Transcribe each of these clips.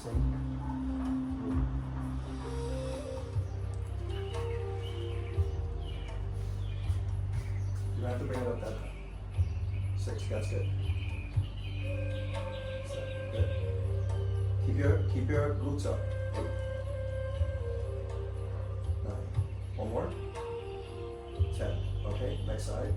Same. You don't have to bring it up that high. 6, that's good. 7, good. Keep your glutes up. 8, 9. One more. 10. Okay, next side.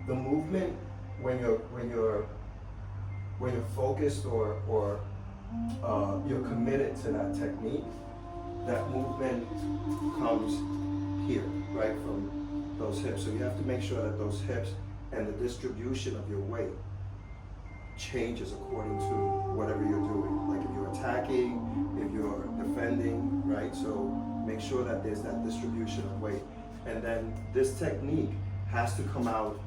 The movement when you're focused or you're committed to that technique, that movement comes here, right, from those hips. So you have to make sure that those hips and the distribution of your weight changes according to whatever you're doing. Like if you're attacking, if you're defending, right? So make sure that there's that distribution of weight. And then this technique has to come out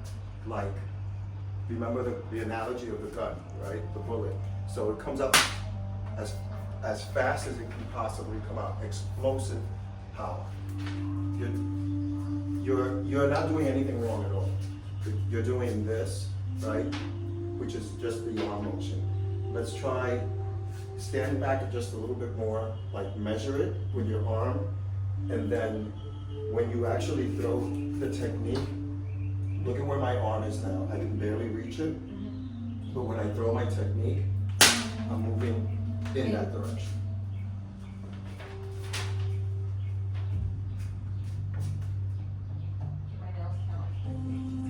like, remember the analogy of the gun, right? The bullet. So it comes up as fast as it can possibly come out. Explosive power. You're not doing anything wrong at all. You're doing this, right? Which is just the arm motion. Let's try stand back just a little bit more, like measure it with your arm, and then when you actually throw the technique, look at where my arm is now. I can barely reach it, but when I throw my technique, I'm moving in that direction.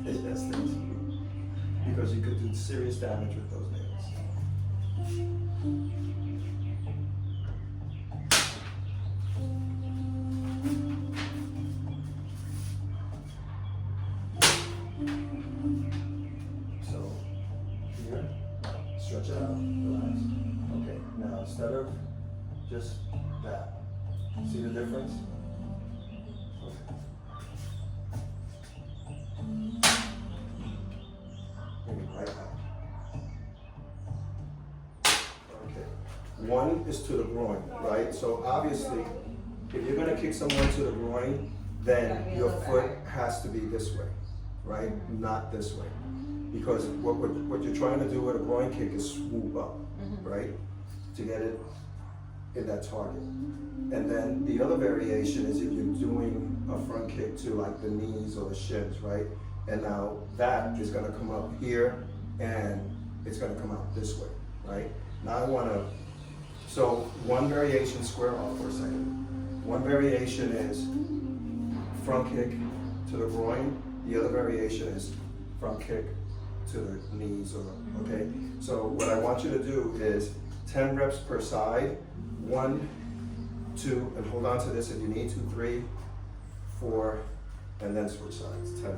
Yes, thank you. Because you could do serious damage with those nails. So, here, stretch it out, relax. Okay, now instead of just that, see the difference? Right back. Okay. One is to the groin, right? So obviously, if you're gonna kick someone to the groin, then your foot has to be this way, right? Not this way. Because what you're trying to do with a groin kick is swoop up, right? To get it in that target. And then the other variation is if you're doing a front kick to like the knees or the shins, right? And now that is gonna come up here and it's gonna come out this way, right? Now I wanna, so one variation, square off for a second. One variation is front kick to the groin. The other variation is front kick to the knees, or, okay? So what I want you to do is 10 reps per side, 1, 2, and hold on to this if you need to, 3, 4, and then switch sides, 10.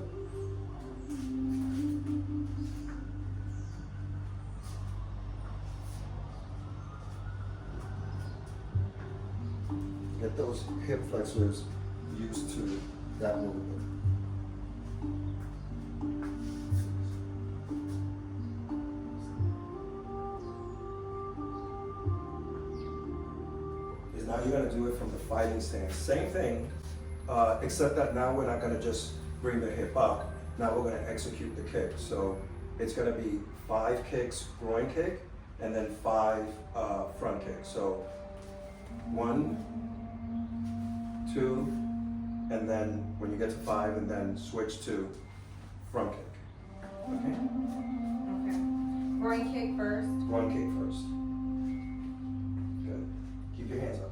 Get those hip flexors used to that movement. Now you're gonna do it from the fighting stance. Same thing, except that now we're not gonna just bring the hip up. Now we're gonna execute the kick. So it's gonna be 5 kicks, groin kick, and then 5 front kicks. So 1, 2, and then when you get to 5, and then switch to front kick. Okay? Okay. Groin kick first. Groin kick first. Good. Keep your hands up.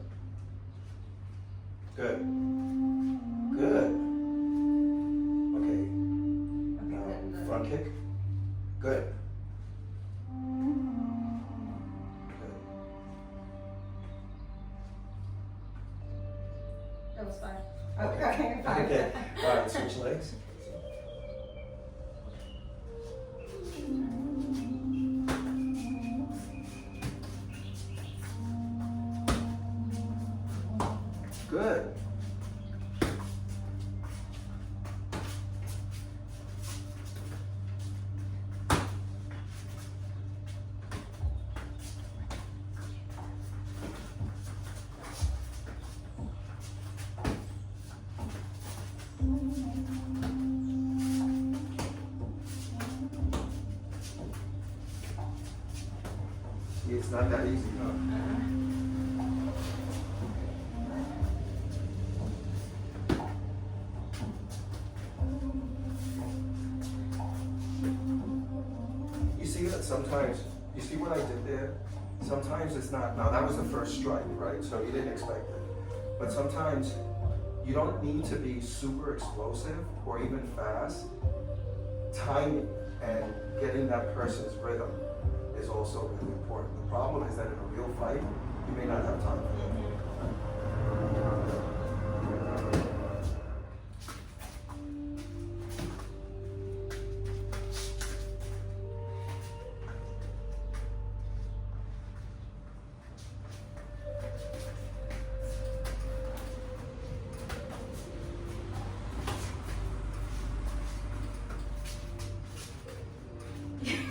Good. Good. Okay. Now, front kick. Good. Good. That was fine. Okay, fine. Okay. All right, switch legs. Good. See, it's not that easy, huh? You see that sometimes, you see what I did there? Sometimes it's not, now that was the first strike, right? So you didn't expect it. But sometimes you don't need to be super explosive or even fast. Timing and getting that person's rhythm is also really important. The problem is that in a real fight, you may not have time for that.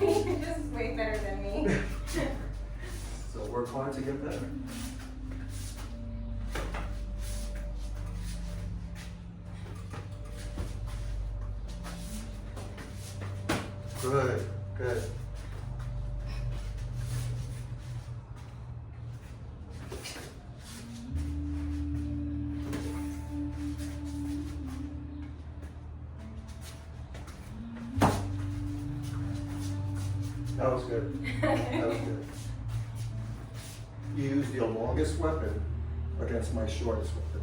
This is way better than me. So work hard to get better. Good, good. That was good. That was good. You used your longest weapon against my shortest weapon.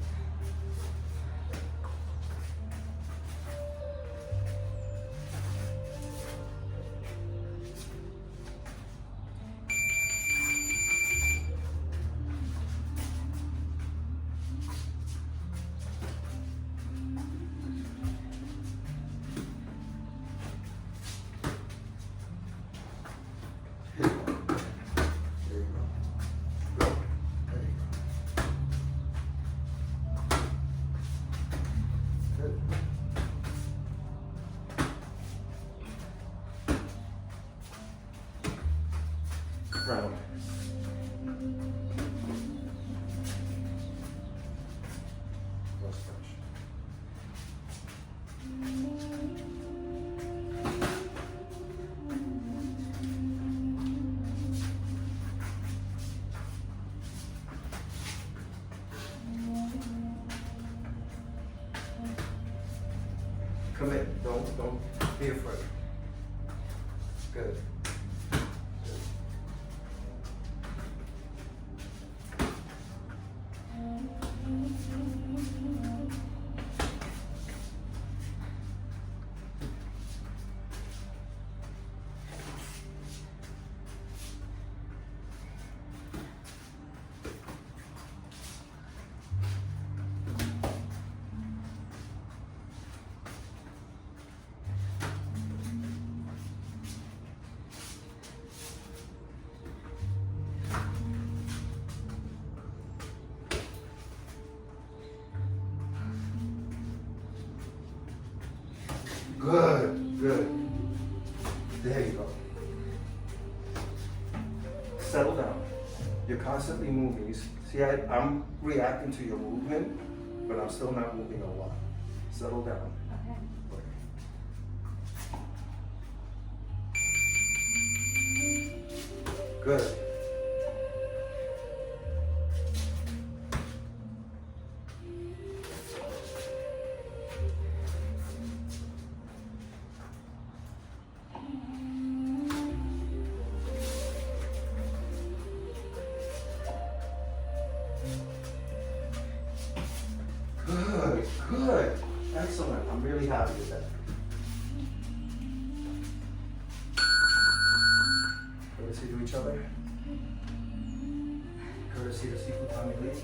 There you go. Good. There you go. Good. Round. Cross touch. Commit. Don't be afraid. Good. Good. Good, good. There you go. Settle down. You're constantly moving. See, I'm reacting to your movement, but I'm still not moving a lot. Settle down. Okay. Good. Good, good. Excellent. I'm really happy with that. Courtesy to each other. Courtesy to Sifu Tommy Lee.